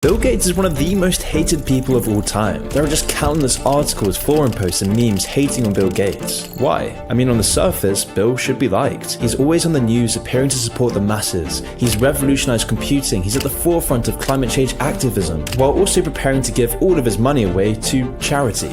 Bill Gates is one of the most hated people of all time. There are just countless articles, forum posts, and memes hating on Bill Gates. Why? I mean, on the surface, Bill should be liked. He's always on the news, appearing to support the masses. He's revolutionized computing. He's at the forefront of climate change activism, while also preparing to give all of his money away to charity.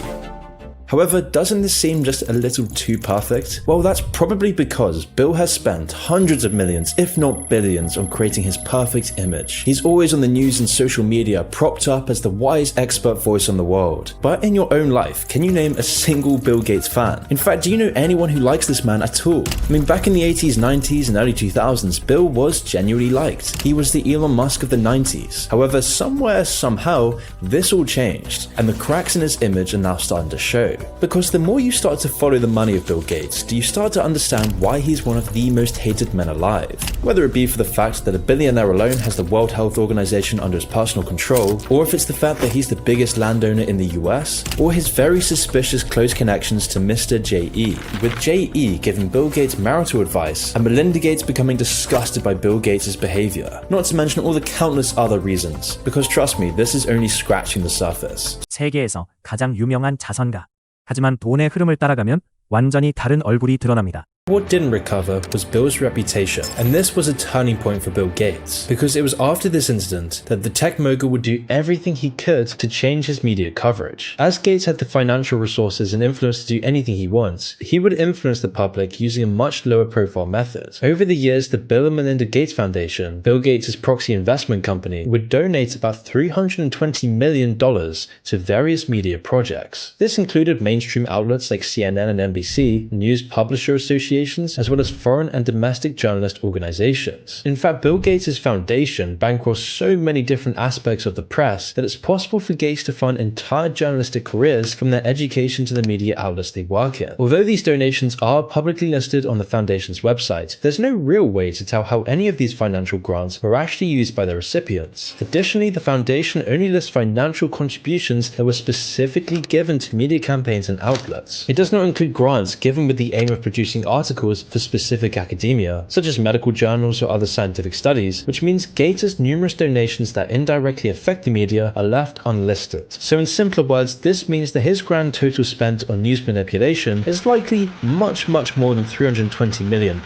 However, doesn't this seem just a little too perfect? Well, that's probably because Bill has spent hundreds of millions, if not billions, on creating his perfect image. He's always on the news and social media, propped up as the wise expert voice on the world. But in your own life, can you name a single Bill Gates fan? In fact, do you know anyone who likes this man at all? I mean, back in the 80s, 90s, and early 2000s, Bill was genuinely liked. He was the Elon Musk of the 90s. However, somewhere, somehow, this all changed, and the cracks in his image are now starting to show. Because the more you start to follow the money of Bill Gates, do you start to understand why he's one of the most hated men alive. Whether it be for the fact that a billionaire alone has the World Health Organization under his personal control, or if it's the fact that he's the biggest landowner in the US, or his very suspicious close connections to Mr. J.E., with J.E. giving Bill Gates marital advice, and Melinda Gates becoming disgusted by Bill Gates' behavior. Not to mention all the countless other reasons. Because trust me, this is only scratching the surface. 세계에서 가장 유명한 자선가. 하지만 돈의 흐름을 따라가면 완전히 다른 얼굴이 드러납니다. What didn't recover was Bill's reputation, and this was a turning point for Bill Gates, because it was after this incident that the tech mogul would do everything he could to change his media coverage. As Gates had the financial resources and influence to do anything he wants, he would influence the public using a much lower profile method. Over the years, the Bill and Melinda Gates Foundation, Bill Gates' proxy investment company, would donate about $320 million to various media projects. This included mainstream outlets like CNN and NBC, News Publisher Association, as well as foreign and domestic journalist organizations. In fact, Bill Gates' foundation bankrolls so many different aspects of the press that it's possible for Gates to fund entire journalistic careers from their education to the media outlets they work in. Although these donations are publicly listed on the foundation's website, there's no real way to tell how any of these financial grants were actually used by the recipients. Additionally, the foundation only lists financial contributions that were specifically given to media campaigns and outlets. It does not include grants given with the aim of producing articles for specific academia, such as medical journals or other scientific studies, which means Gates' numerous donations that indirectly affect the media are left unlisted. So in simpler words, this means that his grand total spent on news manipulation is likely much more than $320 million.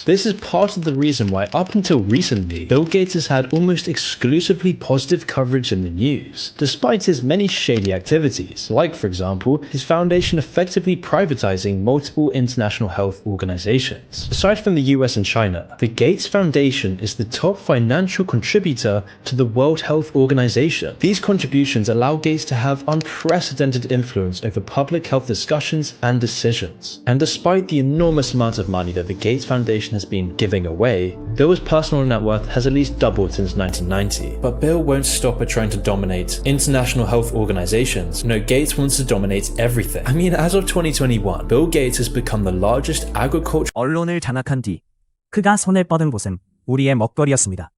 This is part of the reason why up until recently, Bill Gates has had almost exclusively positive coverage in the news, despite his many shady activities, like for example, his foundation effectively privatizing multiple international health organizations. Aside from the US and China, the Gates Foundation is the top financial contributor to the World Health Organization. These contributions allow Gates to have unprecedented influence over public health discussions and decisions. And despite the enormous amount of money that the Gates Foundation has been giving away, Bill's personal net worth has at least doubled since 1990. But Bill won't stop at trying to dominate international health organizations. No, Gates wants to dominate everything. I mean, as of 2021, Bill Gates has become the largest agriculture. 언론을 장악한 뒤 그가 손을 뻗은 곳은 우리의 먹거리였습니다.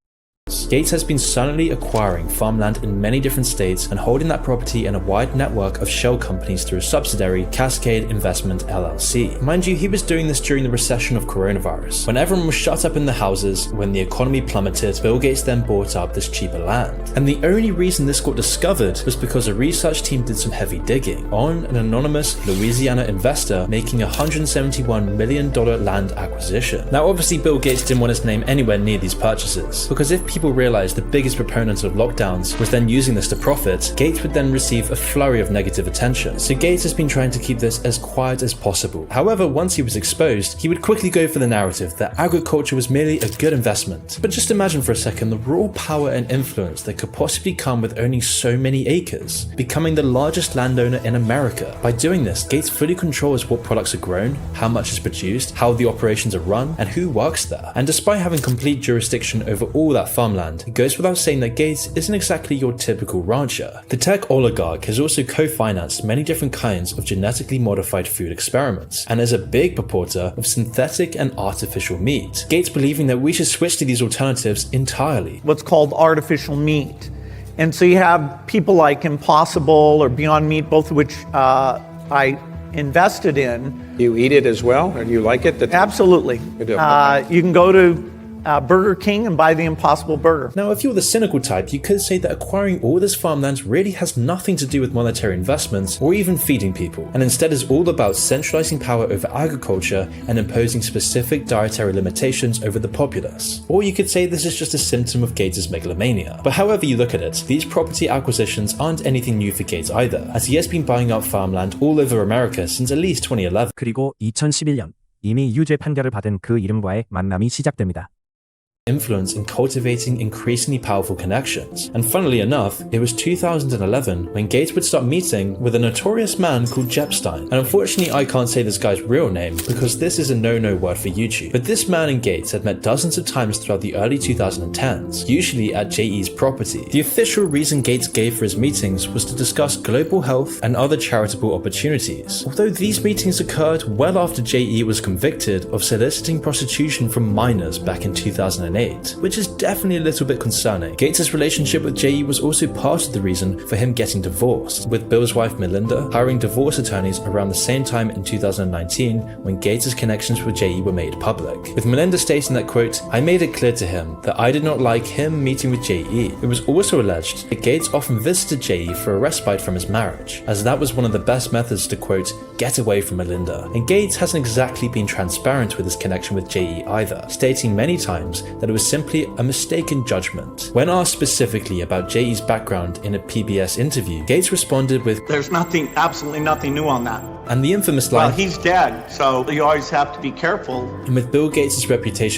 Gates has been silently acquiring farmland in many different states and holding that property in a wide network of shell companies through a subsidiary, Cascade Investment LLC. Mind you, he was doing this during the recession of coronavirus, when everyone was shut up in the houses. When the economy plummeted, Bill Gates then bought up this cheaper land. And the only reason this got discovered was because a research team did some heavy digging on an anonymous Louisiana investor making a $171 million land acquisition. Now obviously Bill Gates didn't want his name anywhere near these purchases, because if people realized the biggest proponent of lockdowns was then using this to profit, Gates would then receive a flurry of negative attention. So Gates has been trying to keep this as quiet as possible. However, once he was exposed, he would quickly go for the narrative that agriculture was merely a good investment. But just imagine for a second the raw power and influence that could possibly come with owning so many acres, becoming the largest landowner in America. By doing this, Gates fully controls what products are grown, how much is produced, how the operations are run, and who works there. And despite having complete jurisdiction over all that farmland, it goes without saying that Gates isn't exactly your typical rancher. The tech oligarch has also co-financed many different kinds of genetically modified food experiments, and is a big purporter of synthetic and artificial meat. Gates believing that we should switch to these alternatives entirely. What's called artificial meat. And so you have people like Impossible or Beyond Meat, both of which I invested in. Do you eat it as well, or do you like it? Absolutely. You do. You can go to Burger King and buy the Impossible Burger. Now, if you're the cynical type, you could say that acquiring all this farmland really has nothing to do with monetary investments or even feeding people, and instead is all about centralizing power over agriculture and imposing specific dietary limitations over the populace. Or you could say this is just a symptom of Gates' megalomania. But however you look at it, these property acquisitions aren't anything new for Gates either, as he has been buying up farmland all over America since at least 2011. 그리고 2011년 이미 유죄 판결을 받은 그 이름과의 만남이 시작됩니다. Influence in cultivating increasingly powerful connections. And funnily enough, it was 2011 when Gates would start meeting with a notorious man called Epstein. And unfortunately, I can't say this guy's real name because this is a no-no word for YouTube. But this man and Gates had met dozens of times throughout the early 2010s, usually at JE's property. The official reason Gates gave for his meetings was to discuss global health and other charitable opportunities. Although these meetings occurred well after JE was convicted of soliciting prostitution from minors back in 2008, which is definitely a little bit concerning. Gates' relationship with JE was also part of the reason for him getting divorced, with Bill's wife Melinda hiring divorce attorneys around the same time in 2019 when Gates' connections with JE were made public, with Melinda stating that, quote, "I made it clear to him that I did not like him meeting with JE. It was also alleged that Gates often visited JE for a respite from his marriage, as that was one of the best methods to, quote, get away from Melinda." And Gates hasn't exactly been transparent with his connection with JE either, stating many times that it was simply a mistaken judgment. When asked specifically about JE's background in a PBS interview, Gates responded with, There's absolutely nothing new on that. and the infamous Well, line, he's dead, so you always have to be careful. and with Bill Gates' reputation